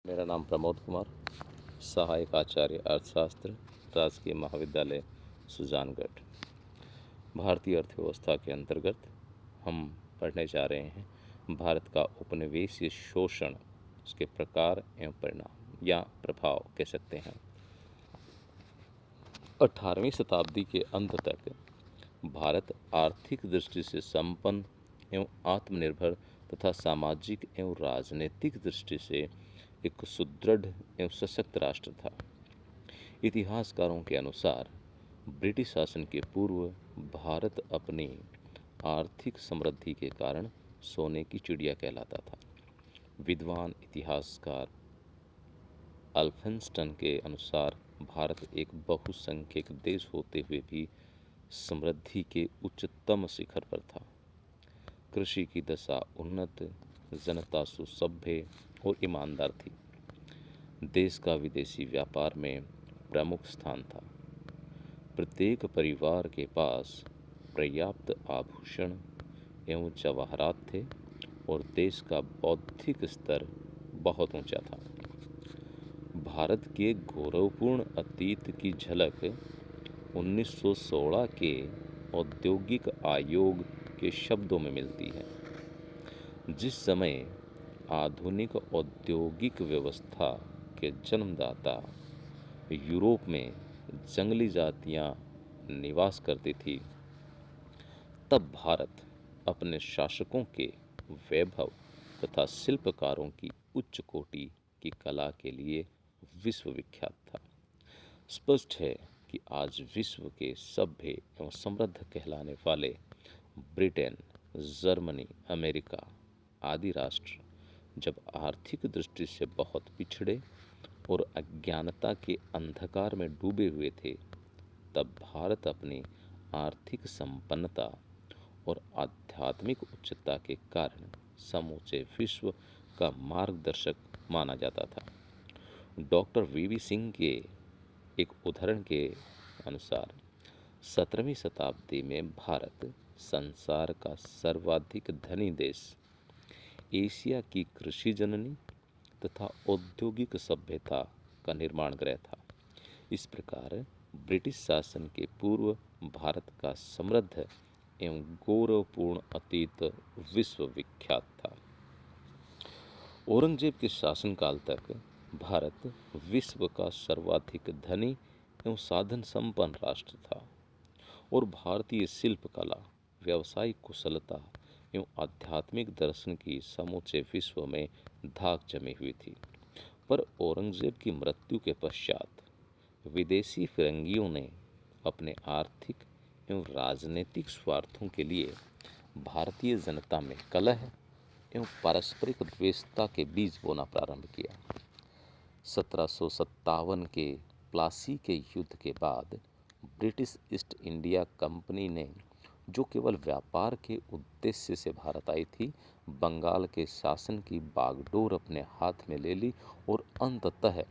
मेरा नाम प्रमोद कुमार, सहायक आचार्य अर्थशास्त्र, राजकीय महाविद्यालय सुजानगढ़। भारतीय अर्थव्यवस्था के अंतर्गत हम पढ़ने जा रहे हैं भारत का उपनिवेशीय शोषण, उसके प्रकार एवं परिणाम या प्रभाव कह सकते हैं। 18वीं शताब्दी के अंत तक भारत आर्थिक दृष्टि से संपन्न एवं आत्मनिर्भर तथा सामाजिक एवं राजनीतिक दृष्टि से एक सुदृढ़ एवं सशक्त राष्ट्र था। इतिहासकारों के अनुसार ब्रिटिश शासन के पूर्व भारत अपनी आर्थिक समृद्धि के कारण सोने की चिड़िया कहलाता था। विद्वान इतिहासकार अल्फिंस्टन के अनुसार भारत एक बहुसंख्यक देश होते हुए भी समृद्धि के उच्चतम शिखर पर था। कृषि की दशा उन्नत, जनता सुसभ्य और ईमानदार थी। देश का विदेशी व्यापार में प्रमुख स्थान था। प्रत्येक परिवार के पास पर्याप्त आभूषण एवं जवाहरात थे और देश का बौद्धिक स्तर बहुत ऊंचा था। भारत के गौरवपूर्ण अतीत की झलक 1916 के औद्योगिक आयोग के शब्दों में मिलती है। जिस समय आधुनिक औद्योगिक व्यवस्था के जन्मदाता यूरोप में जंगली जातियां निवास करती थी, तब भारत अपने शासकों के वैभव तथा शिल्पकारों की उच्च कोटि की कला के लिए विश्व विख्यात था। स्पष्ट है कि आज विश्व के सभ्य एवं समृद्ध कहलाने वाले ब्रिटेन, जर्मनी, अमेरिका आदि राष्ट्र जब आर्थिक दृष्टि से बहुत पिछड़े और अज्ञानता के अंधकार में डूबे हुए थे, तब भारत अपनी आर्थिक संपन्नता और आध्यात्मिक उच्चता के कारण समूचे विश्व का मार्गदर्शक माना जाता था। डॉक्टर वीवी सिंह के एक उदाहरण के अनुसार 17वीं शताब्दी में भारत संसार का सर्वाधिक धनी देश, एशिया की कृषि जननी तथा औद्योगिक सभ्यता का निर्माण गृह था। इस प्रकार ब्रिटिश शासन के पूर्व भारत का समृद्ध एवं गौरवपूर्ण अतीत विश्व विख्यात था। औरंगजेब के शासनकाल तक भारत विश्व का सर्वाधिक धनी एवं साधन संपन्न राष्ट्र था और भारतीय शिल्पकला, व्यावसायिक कुशलता एवं आध्यात्मिक दर्शन की समूचे विश्व में धाक जमी हुई थी। पर औरंगजेब की मृत्यु के पश्चात विदेशी फिरंगियों ने अपने आर्थिक एवं राजनीतिक स्वार्थों के लिए भारतीय जनता में कलह एवं पारस्परिक द्वेषता के बीज बोना प्रारंभ किया। 1757 के प्लासी के युद्ध के बाद ब्रिटिश ईस्ट इंडिया कंपनी ने, जो केवल व्यापार के उद्देश्य से भारत आई थी, बंगाल के शासन की बागडोर अपने हाथ में ले ली और अंततः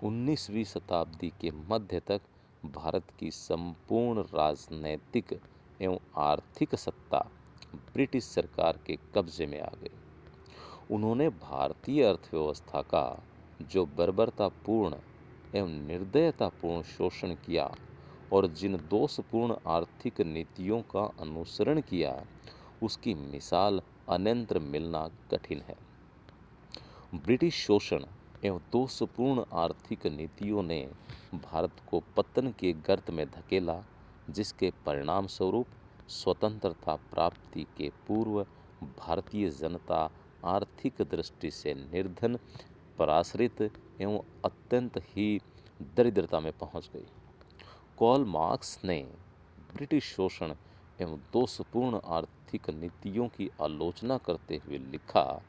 19वीं शताब्दी के मध्य तक भारत की संपूर्ण राजनैतिक एवं आर्थिक सत्ता ब्रिटिश सरकार के कब्जे में आ गई। उन्होंने भारतीय अर्थव्यवस्था का जो बर्बरतापूर्ण एवं निर्दयतापूर्ण शोषण किया और जिन दोषपूर्ण आर्थिक नीतियों का अनुसरण किया, उसकी मिसाल अन्यत्र मिलना कठिन है। ब्रिटिश शोषण एवं दोषपूर्ण आर्थिक नीतियों ने भारत को पतन के गर्त में धकेला, जिसके परिणाम स्वरूप स्वतंत्रता प्राप्ति के पूर्व भारतीय जनता आर्थिक दृष्टि से निर्धन, पराश्रित एवं अत्यंत ही दरिद्रता में पहुंच गई। कार्ल मार्क्स ने ब्रिटिश शोषण एवं दोषपूर्ण आर्थिक नीतियों की आलोचना करते हुए लिखा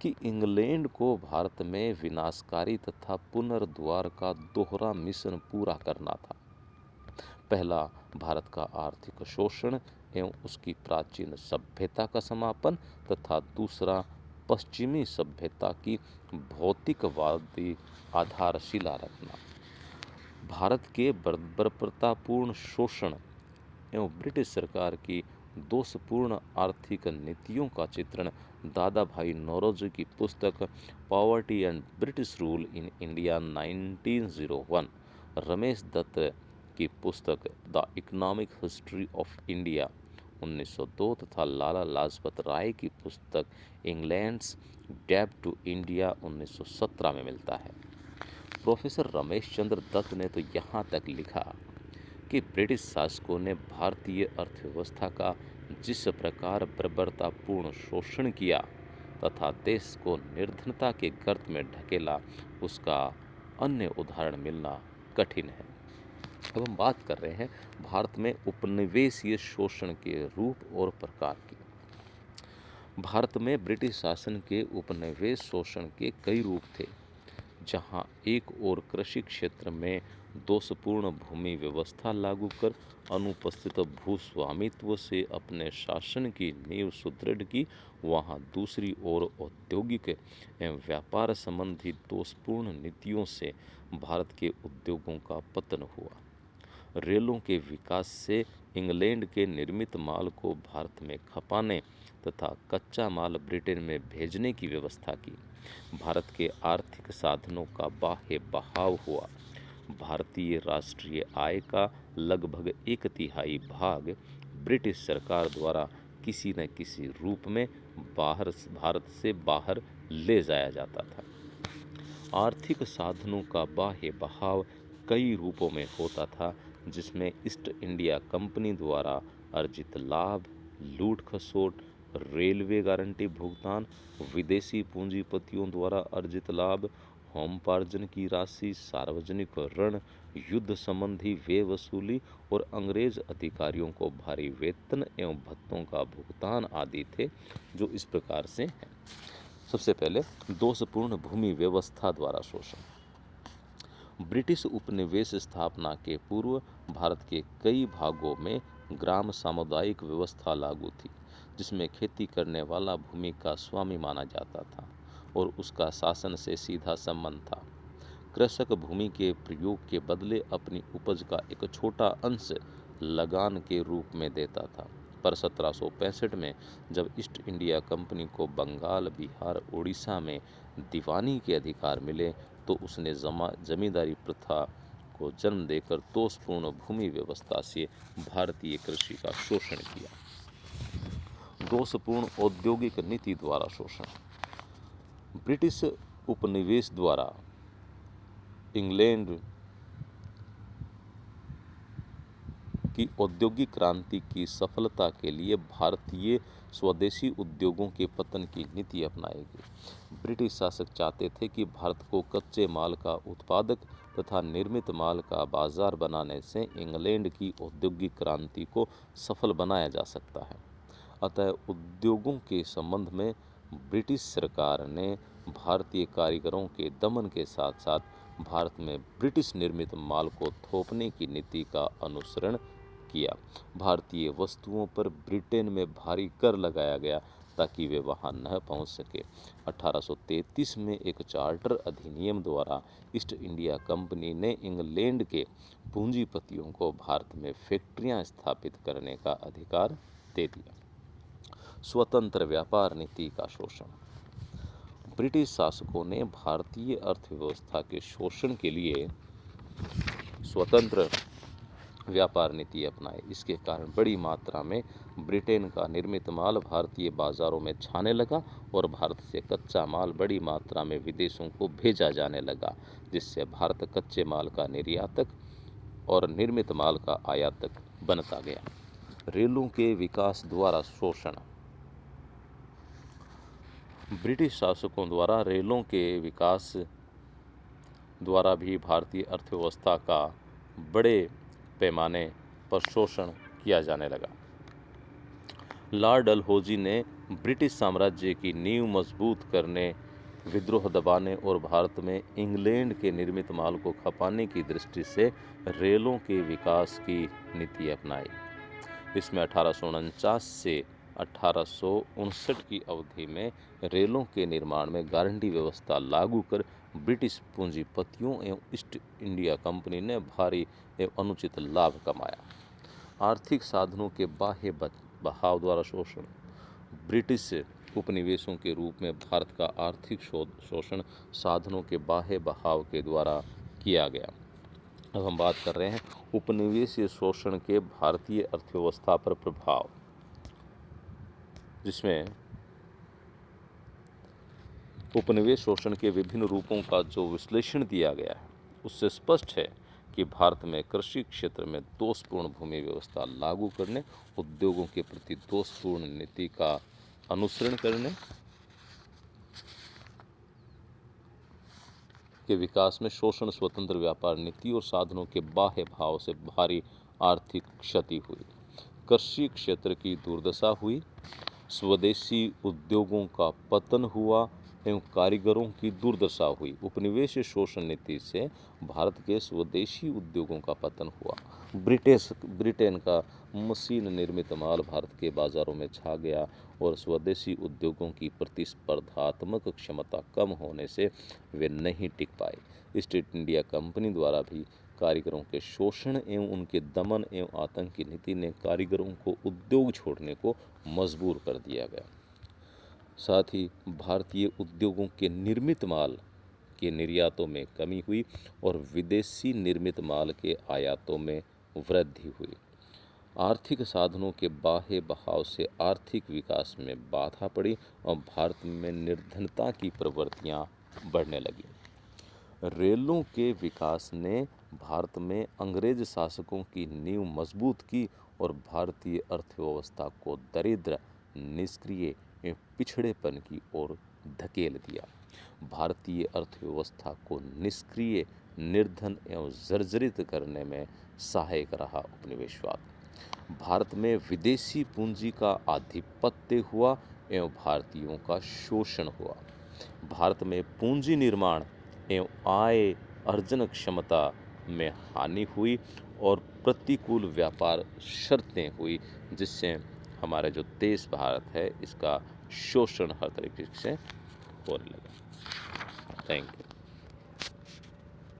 कि इंग्लैंड को भारत में विनाशकारी तथा पुनर्द्वार का दोहरा मिशन पूरा करना था। पहला, भारत का आर्थिक शोषण एवं उसकी प्राचीन सभ्यता का समापन तथा दूसरा, पश्चिमी सभ्यता की भौतिकवादी आधारशिला रखना। भारत के बर्बरतापूर्ण शोषण एवं ब्रिटिश सरकार की दोषपूर्ण आर्थिक नीतियों का चित्रण दादा भाई नौरोजी की पुस्तक poverty and British rule in India 1901, Ramesh Dutt की पुस्तक the economic history of India 1902 तथा लाला लाजपत राय की पुस्तक इंग्लैंड्स डेब्ट टू इंडिया 1917 में मिलता है। प्रोफेसर रमेश चंद्र दत्त ने तो यहाँ तक लिखा कि ब्रिटिश शासकों ने भारतीय अर्थव्यवस्था का जिस प्रकार बर्बरतापूर्ण शोषण किया तथा देश को निर्धनता के गर्त में ढकेला, उसका अन्य उदाहरण मिलना कठिन है। अब हम बात कर रहे हैं भारत में उपनिवेशीय शोषण के रूप और प्रकार की। भारत में ब्रिटिश शासन के उपनिवेश शोषण के कई रूप थे, जहां एक ओर कृषि क्षेत्र में दोषपूर्ण भूमि व्यवस्था लागू कर अनुपस्थित भूस्वामित्व से अपने शासन की नींव सुदृढ़ की, वहां दूसरी ओर औद्योगिक एवं व्यापार संबंधी दोषपूर्ण नीतियों से भारत के उद्योगों का पतन हुआ। रेलों के विकास से इंग्लैंड के निर्मित माल को भारत में खपाने तथा कच्चा माल ब्रिटेन में भेजने की व्यवस्था की। भारत के आर्थिक साधनों का बाह्य बहाव हुआ। भारतीय राष्ट्रीय आय का लगभग 1/3 भाग ब्रिटिश सरकार द्वारा किसी न किसी रूप में भारत से बाहर ले जाया जाता था। आर्थिक साधनों का बाह्य बहाव कई रूपों में होता था, जिसमें ईस्ट इंडिया कंपनी द्वारा अर्जित लाभ, लूट खसोट, रेलवे गारंटी भुगतान, विदेशी पूंजीपतियों द्वारा अर्जित लाभ, होमपार्जन की राशि, सार्वजनिक ऋण, युद्ध संबंधी व्यय वसूली और अंग्रेज अधिकारियों को भारी वेतन एवं भत्तों का भुगतान आदि थे, जो इस प्रकार से हैं। सबसे पहले दोषपूर्ण भूमि व्यवस्था द्वारा शोषण। ब्रिटिश उपनिवेश स्थापना के पूर्व भारत के कई भागों में ग्राम सामुदायिक व्यवस्था लागू थी, जिसमें खेती करने वाला भूमि का स्वामी माना जाता था और उसका शासन से सीधा संबंध था। कृषक भूमि के प्रयोग के बदले अपनी उपज का एक छोटा अंश लगान के रूप में देता था। पर 1765 में जब ईस्ट इंडिया कंपनी को बंगाल, बिहार, उड़ीसा में दीवानी के अधिकार मिले, तो उसने जमींदारी प्रथा को जन्म देकर दोषपूर्ण भूमि व्यवस्था से भारतीय कृषि का शोषण किया। दोषपूर्ण औद्योगिक नीति द्वारा शोषण। ब्रिटिश उपनिवेश द्वारा इंग्लैंड की औद्योगिक क्रांति की सफलता के लिए भारतीय स्वदेशी उद्योगों के पतन की नीति अपनाई गई। ब्रिटिश शासक चाहते थे कि भारत को कच्चे माल का उत्पादक तथा निर्मित माल का बाजार बनाने से इंग्लैंड की औद्योगिक क्रांति को सफल बनाया जा सकता है। अतः उद्योगों के संबंध में ब्रिटिश सरकार ने भारतीय कारीगरों के दमन के साथ साथ भारत में ब्रिटिश निर्मित माल को थोपने की नीति का अनुसरण किया। भारतीय वस्तुओं पर ब्रिटेन में भारी कर लगाया गया ताकि वे वहां न पहुंच सके। 1833 में एक चार्टर अधिनियम द्वारा ईस्ट इंडिया कंपनी ने इंग्लैंड के पूंजीपतियों को भारत में फैक्ट्रियां स्थापित करने का अधिकार दे दिया। स्वतंत्र व्यापार नीति का शोषण। ब्रिटिश शासकों ने भारतीय अर्थव्यवस्था के शोषण के लिए स्वतंत्र व्यापार नीति अपनाई। इसके कारण बड़ी मात्रा में ब्रिटेन का निर्मित माल भारतीय बाजारों में छाने लगा और भारत से कच्चा माल बड़ी मात्रा में विदेशों को भेजा जाने लगा, जिससे भारत कच्चे माल का निर्यातक और निर्मित माल का आयातक बनता गया। रेलों के विकास द्वारा शोषण। ब्रिटिश शासकों द्वारा रेलों के विकास द्वारा भी भारतीय अर्थव्यवस्था का बड़े पैमाने पर शोषण किया जाने लगा। लॉर्ड डलहौजी ने ब्रिटिश साम्राज्य की नींव मजबूत करने, विद्रोह दबाने और भारत में इंग्लैंड के निर्मित माल को खपाने की दृष्टि से रेलों के विकास की नीति अपनाई। इसमें 1849 से 1859 की अवधि में रेलों के निर्माण में गारंटी व्यवस्था लागू कर ब्रिटिश पूंजीपतियों एवं ईस्ट इंडिया कंपनी ने भारी एवं अनुचित लाभ कमाया। आर्थिक साधनों के बाह्य बहाव द्वारा शोषण। ब्रिटिश उपनिवेशों के रूप में भारत का आर्थिक शोषण साधनों के बाह्य बहाव के द्वारा किया गया। अब हम बात कर रहे हैं उपनिवेशीय शोषण के भारतीय अर्थव्यवस्था पर प्रभाव, जिसमें उपनिवेश शोषण के विभिन्न रूपों का जो विश्लेषण दिया गया है उससे स्पष्ट है कि भारत में कृषि क्षेत्र में दोषपूर्ण भूमि व्यवस्था लागू करने, उद्योगों के प्रति दोषपूर्ण नीति का अनुसरण करने के विकास में शोषण, स्वतंत्र व्यापार नीति और साधनों के बाह्य भाव से भारी आर्थिक क्षति हुई। कृषि क्षेत्र की दुर्दशा हुई, स्वदेशी उद्योगों का पतन हुआ एवं कारीगरों की दुर्दशा हुई। उपनिवेश शोषण नीति से भारत के स्वदेशी उद्योगों का पतन हुआ। ब्रिटेन का मशीन निर्मित माल भारत के बाजारों में छा गया और स्वदेशी उद्योगों की प्रतिस्पर्धात्मक क्षमता कम होने से वे नहीं टिक पाए। ईस्ट इंडिया कंपनी द्वारा भी कारीगरों के शोषण एवं उनके दमन एवं आतंक की नीति ने कारीगरों को उद्योग छोड़ने को मजबूर कर दिया गया। साथ ही भारतीय उद्योगों के निर्मित माल के निर्यातों में कमी हुई और विदेशी निर्मित माल के आयातों में वृद्धि हुई। आर्थिक साधनों के बाह्य बहाव से आर्थिक विकास में बाधा पड़ी और भारत में निर्धनता की प्रवृत्तियां बढ़ने लगी। रेलों के विकास ने भारत में अंग्रेज शासकों की नींव मजबूत की और भारतीय अर्थव्यवस्था को दरिद्र, निष्क्रिय एवं पिछड़ेपन की ओर धकेल दिया। भारतीय अर्थव्यवस्था को निष्क्रिय, निर्धन एवं जर्जरित करने में सहायक रहा उपनिवेशवाद। भारत में विदेशी पूंजी का आधिपत्य हुआ एवं भारतीयों का शोषण हुआ। भारत में पूंजी निर्माण एवं आय अर्जन क्षमता में हानि हुई और प्रतिकूल व्यापार शर्तें हुई, जिससे हमारा जो देश भारत है इसका शोषण हर तरीके से होने लगा। Thank you.